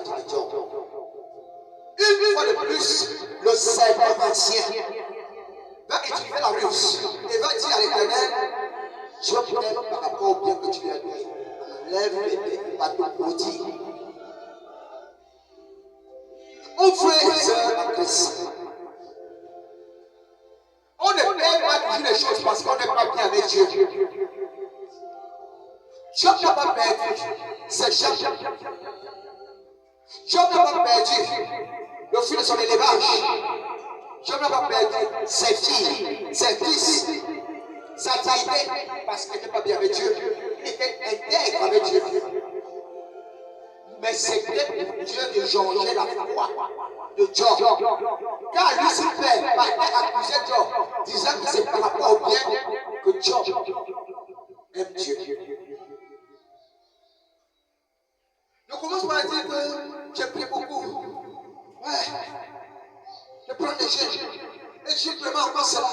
dire Job. Une fois de plus, le serpent ancien va utiliser la ruse et va dire à l'Éternel, je t'aime par rapport au bien que tu lui as donné. Lève bébé, pas te maudire. Mon frère et soeur en Christ, on ne perd pas toujours les choses parce qu'on n'est pas bien avec Dieu. Job n'a pas perdu ses champs. Job n'a pas perdu le fruit de son élevage. Job n'a pas perdu ses filles, ses fils, sa taille, parce qu'il n'était pas bien avec Dieu. Il était intègre avec Dieu. Mais c'était pour Dieu de changer la foi de Job. Car Lucifer partait accuser Job, disant que c'est par rapport au bien que Job aime Dieu. Je commence par dire que j'ai pris beaucoup. Ouais. Je prends des jeunes. Et je vraiment encore cela.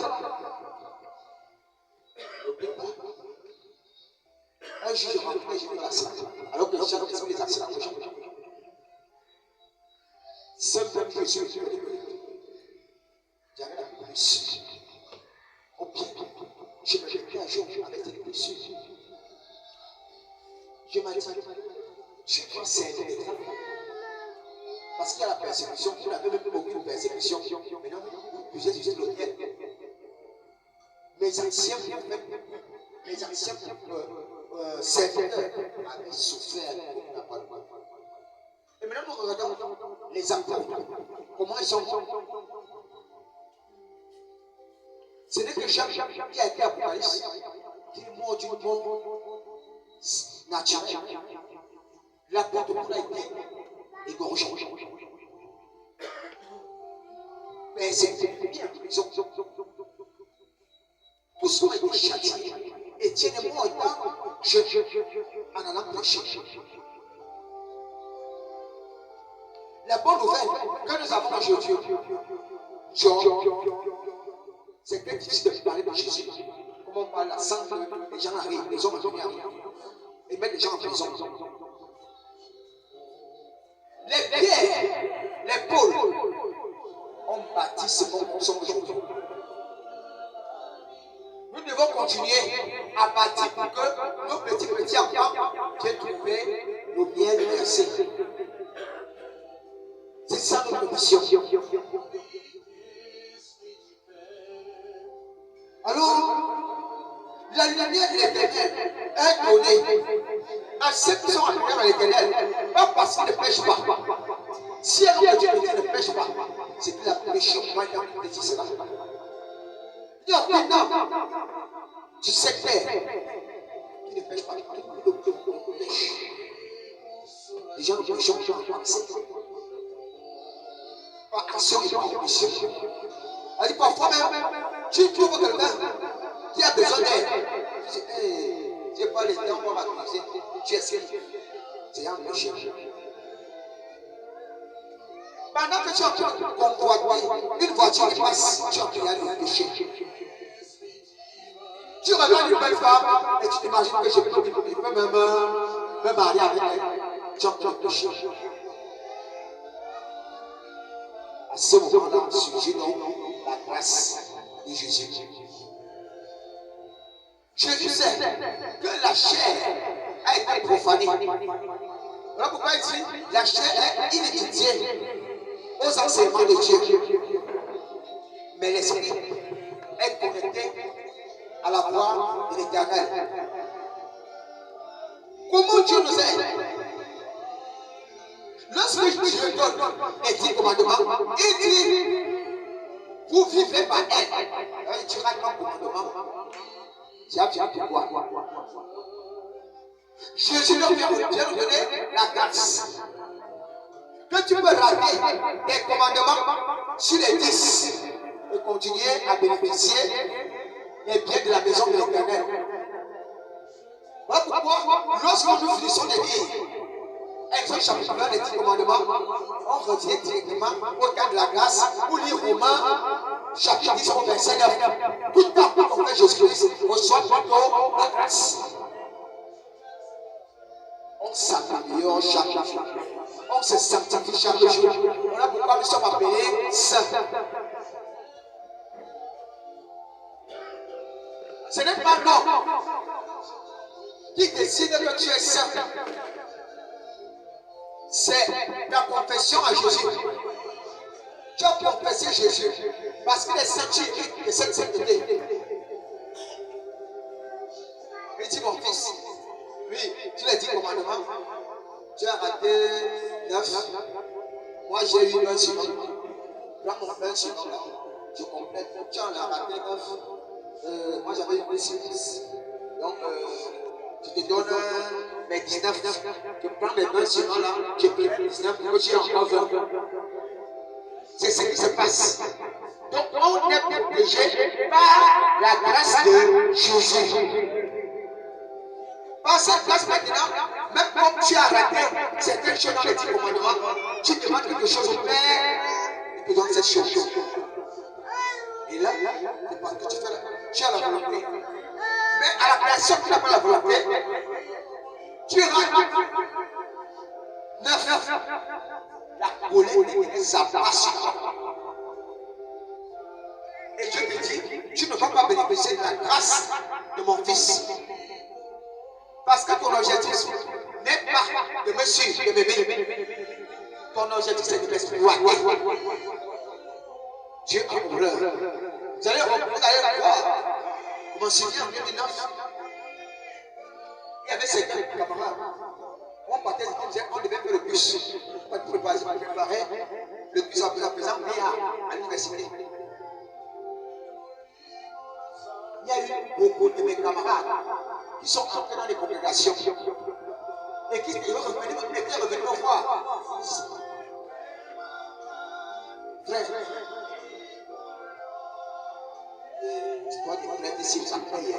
Un jour, je rentre et je vais à la salle. Alors que les gens ont des accidents aux gens. Simplement, je suis j'avais la blessure. Au pied, je me réveille un jour avec cette blessure. Je m'ai dit, je dois servir. Parce qu'il y a la persécution, il n'avait même beaucoup de persécution. Maintenant, vous êtes juste l'autel. Mes anciens serviteurs avaient souffert pour la parole. Et maintenant, nous regardons les apôtres. Comment ils sont. Ce n'est que Jacques qui a été apocalypse, qui est mort d'une mort naturelle. L'apôtre Paul a été égorgé. Mais c'est bien en prison. Tous ont été châtiés. Étienne est mort en allant prêcher. La bonne nouvelle que nous avons aujourd'hui, c'est très difficile de parler de Jésus. Comment on parle la santé, les gens arrivent, les hommes arrivent et mettent les gens en prison. Les pierres, les pôles ont bâti ce qu'on consomme aujourd'hui. Nous devons continuer à bâtir pour que nos petits enfants viennent trouver le miel versé. C'est ça notre mission. Alors, la lumière de l'Éternel est donnée à ceux qui sont appelés à l'Éternel, pas parce qu'ils ne pêchent pas. Si un homme de Dieu ne pêche pas, c'est qu'il a péché au moins dans le petit cela. Il y a aucun homme du secteur qui ne pêche pas. Les gens ont pensé. Par action et par omission. Elle dit parfois même, tu trouves quelqu'un qui a besoin d'aide. Tu dis, tu n'as pas le temps pour m'accuser. Tu es seul. C'est un péché. Pendant que tu es en train de convoiter, une voiture qui passe, tu es en train de péché. Tu regardes une belle femme et tu t'imagines que je peux me marier avec elle. Tu es en train de péché. À ce moment-là, surgit donc la grâce de Jésus. Jésus sait que la chair a été profanée. Voilà pourquoi il dit la chair est inimitié aux enseignements de Dieu. Mais l'esprit est connecté à la voix de l'Éternel. Comment Dieu nous aide? Lorsque Dieu donne les 10 commandements, il dit, vous vivez par elle. Tu rates un commandement, tu as pourquoi? Jésus leur vient nous donner la grâce. Que tu peux rater des commandements sur les 10 et continuer à bénéficier des biens de la maison de l'Éternel. Voilà pourquoi, lorsque nous finissons de lire Exode chapitre 1 des 10 commandements, on revient directement au cas de la grâce pour lire Romains chapitre 10 au verset 9. Tout le temps qu'on fait Jésus-Christ reçoit plutôt la grâce. On s'améliore chaque jour. On se sanctifie chaque jour. Voilà pourquoi nous sommes appelés saints. Ce n'est pas l'homme qui décide que tu es saint. C'est ta confession à Jésus. Tu as confessé Jésus parce qu'il est sanctifié de cette sainteté. Il dit, mon fils, oui, tu l'as dit commandement, tu as raté 9. Moi j'ai eu 1 sur 1. Prends mon 1 sur 1 là. Je complète. Tu en as raté 9. Moi j'avais eu 2 sur 10. Donc je te donne mes 19. Je prends mes 1 sur 1 là. Je prends 19 pour que tu aies encore 20. C'est ce qui se passe. Donc on est protégé par la grâce de Jésus. Par cette grâce maintenant, même comme tu as raté certaines choses dans les 10 commandements, tu demandes quelque chose au Père, il te donne cette chose. Et là, c'est parce que tu as la volonté. Mais à la personne qui n'a pas la volonté, tu rates 9. La colère s'abat sur toi. Et Dieu te dit, tu ne vas pas bénéficier de la grâce de mon fils. Parce que ton objectif n'est pas de me suivre, de m'aimer. Ton objectif c'est de m'exploiter. Dieu a horreur. Vous allez voir. Je m'en souviens en 2009. Il y avait certains camarades. On partait, on devait faire le bus. Pas de préparation, on préparait. Le bus à présent à l'université. Il y a eu beaucoup de mes camarades qui sont entrés dans les congrégations et qui étaient revenus me voir. Frère, l'histoire des frères ici, ça paye.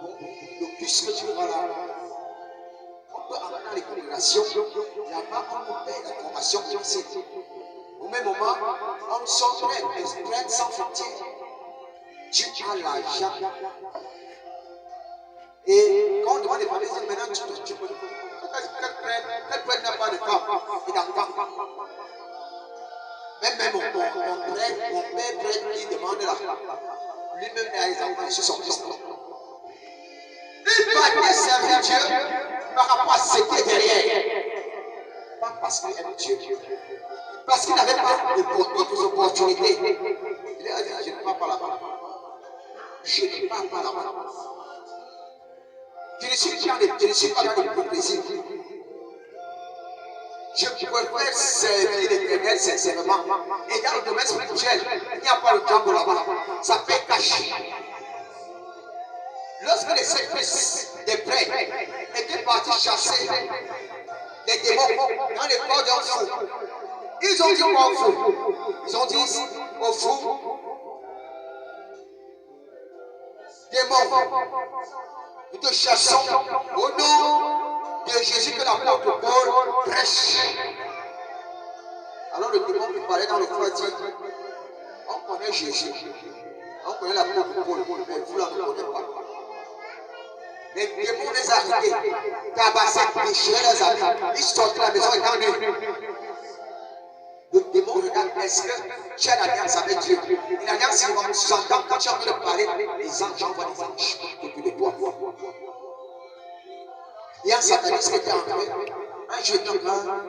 Donc, le plus que tu vas là, on peut entrer dans les congrégations, là-bas on nous paye la formation ici. Au même moment, on sort près sans frontières. Tu as l'argent. Et quand on demande des femmes, ils disent maintenant tu peux. Quel prêtre n'a pas de femme et d'enfant? Même mon père prêtre qui demande la femme. Lui-même a les enfants sur son fils. Il va bien servir Dieu par rapport à ce qui est derrière. Pas parce qu'il aime Dieu. Parce qu'il n'avait pas d'autres opportunités. Il a dit, je ne pars pas là-bas. Je ne pars pas là-bas. Je ne suis pas dans l'hypocrisie. Je préfère servir l'Éternel sincèrement. Et dans le domaine spirituel, il n'y a pas le diable là-bas. Ça fait cacher. Lorsque les 7 fils des prêtres étaient partis chasser les démons dans les corps d'un fou, ils ont dit au fou, ils ont dit au fou, démon, nous te chassons au nom de Jésus que l'apôtre Paul prêche. Alors le démon qui parlait dans le feu dit, on connaît Jésus, on connaît l'apôtre Paul, mais vous là ne connaissez pas. Les démons les arrêtaient, tabassaient, déchiraient leurs habits, ils sortaient de la maison étant nus. Le démon regarde, est-ce que tu as l'alliance avec Dieu? Et l'alliance, c'est sous-entend quand tu es en train de parler, les anges envoient des anges depuis de toi. Il y a un sataniste qui était entré, un jeune homme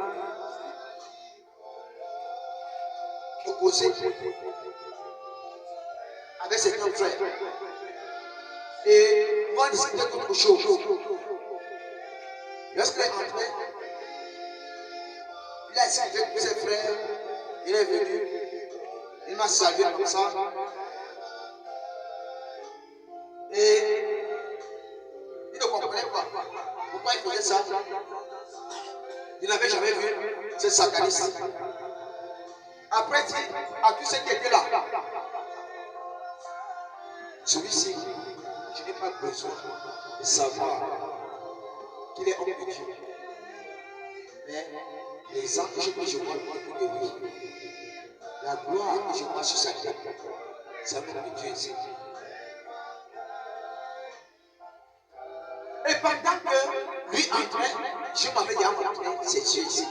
opposé avec ses deux frères. Et moi, discuter d'autre chose. Lorsqu'il est entré, il a discuté avec ses frères, il est venu, il m'a salué comme ça. Et il ne comprenait pas pourquoi il faisait ça. Il n'avait jamais vu ce sataniste. Après, il dit à tous ceux qui étaient là, celui-ci, je n'ai pas besoin de savoir qu'il est homme de Dieu. Mais les anges que je vois autour de lui, la gloire que je vois sur sa tête, c'est l'homme de Dieu ici. Et pendant que lui entrait, je m'avais déjà montré, c'est Jésus.